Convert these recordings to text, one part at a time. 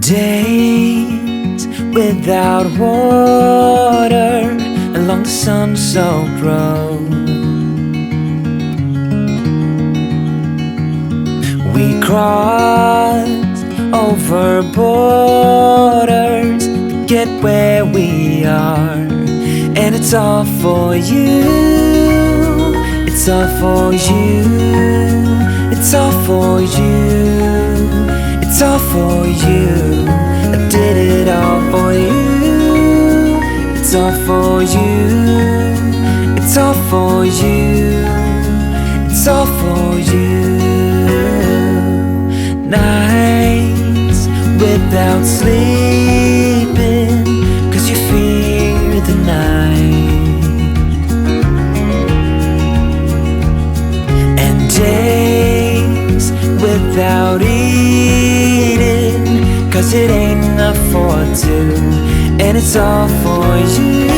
Days without water along the sun-soaked road. We crossed over borders to get where we are, and it's all for you. It's all for you. It's all for you. It's all for you. I did it all for you. It's all for you. It's all for you. It's all for you. Nights without sleeping 'cause you fear the night, and days without eating 'cause it ain't enough for two, and it's all for you.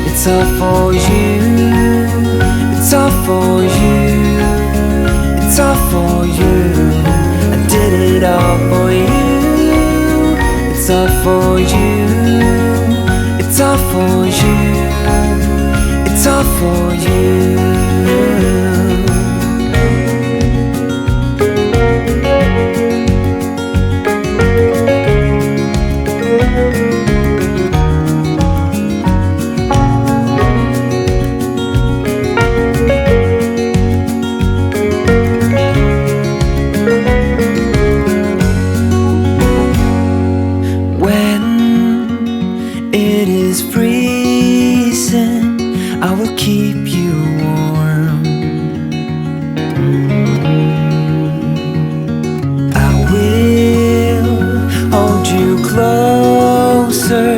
It's all for you. It's all for you. It's all for you. I did it all for you. It's all for you. It's all for you. It's all for you. It is freezing, I will keep you warm. I will hold you closer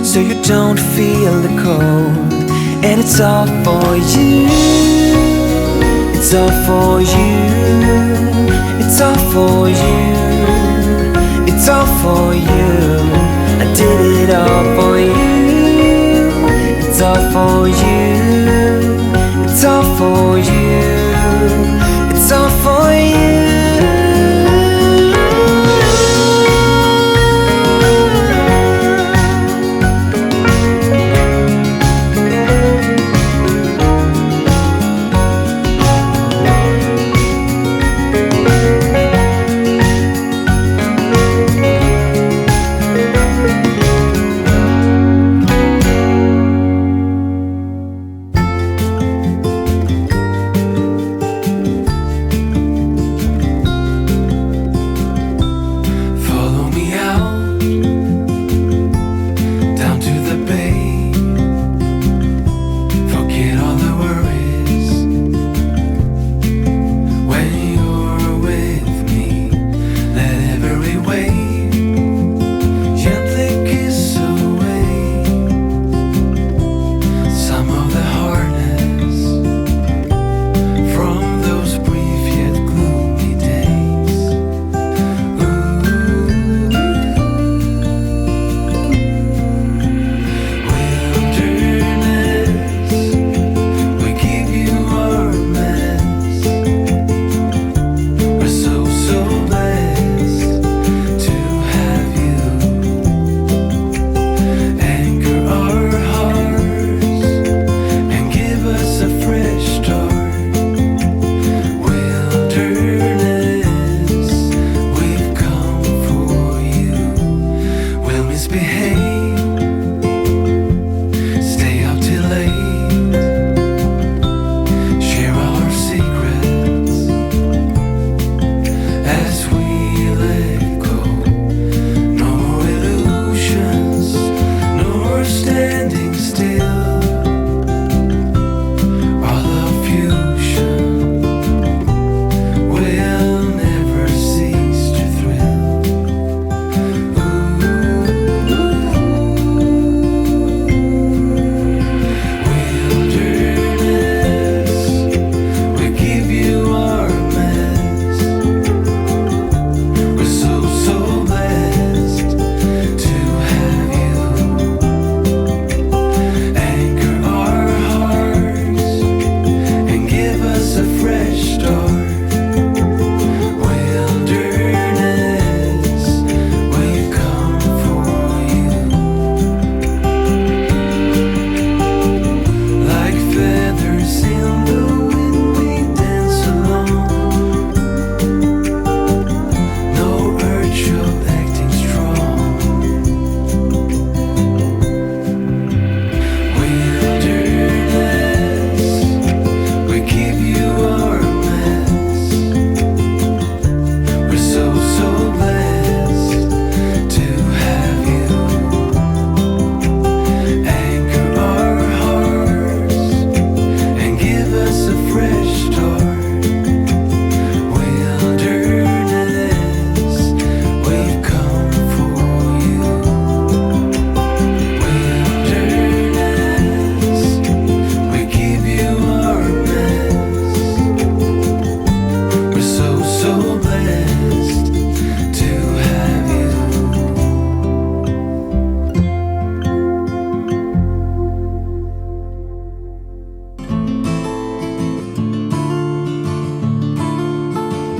so you don't feel the cold, and it's all for you. It's all for you. It's all for you. It's all for you. I did it all for you. It's all for you. It's all for you. It's all for you.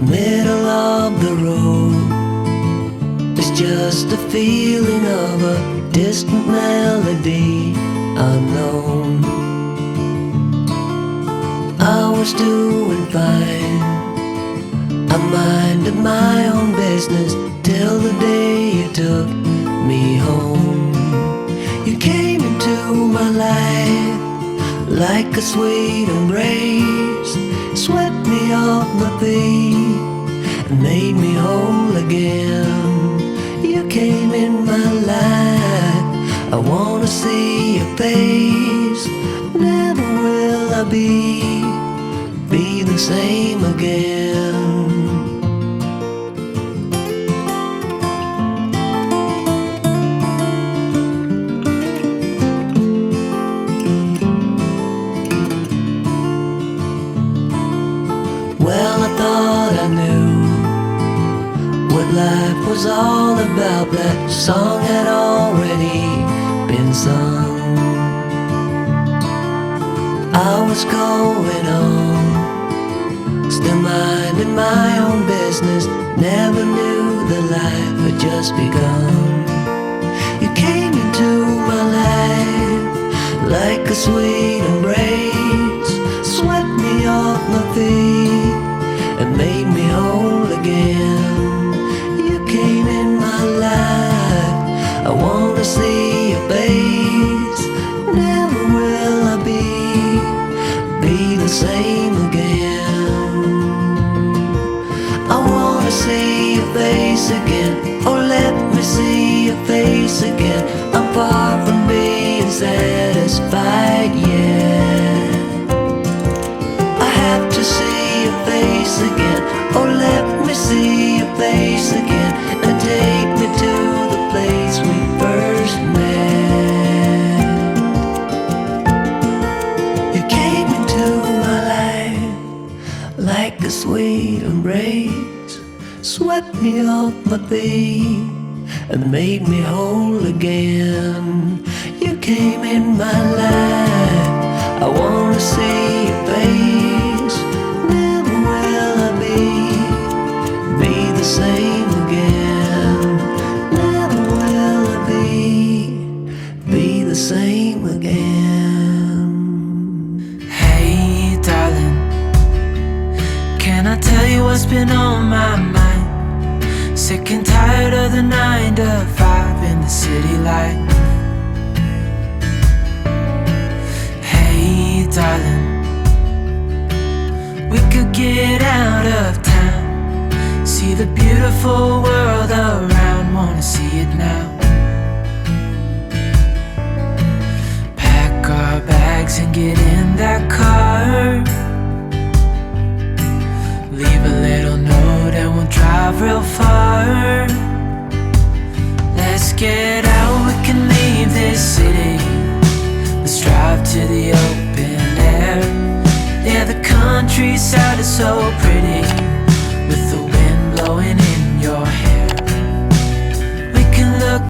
middle of the road. It's just a feeling of a distant melody unknown. I was doing fine, I minded my own business till the day you took me home. You came into my life like a sweet embrace, swept me off my feet and made me whole again. You came in my life, I wanna see your face. Never will I be the same again. Well, I thought I knew what life was all about. That song had already been sung. I was going on, still minding my own business. Never knew that life had just begun. You came into my life like a sweet embrace, swept me off my feet and made me whole again. You came in my life, I wanna see your face. Never will I be the same again. I wanna see your face again. Oh, let me see your face again. I'm far from being satisfied yet. I have to see your face again. Oh, let me see your face again and take me to the place we first met. You came into my life like a sweet embrace, swept me off my feet and made me whole again. You came in my life, I wanna see your face. Never will I be the same again. Never will I be the same again. Hey darling, can I tell you what's been on my mind? Sick and tired of the 9 to 5 in the city life. Hey darling, we could get out of town, see the beautiful world around, wanna see it now. Pack our bags and get in that car, leave a little note and we'll drive real far. Let's get out, we can leave this city. Let's drive to the open air. Yeah, the countryside is so pretty.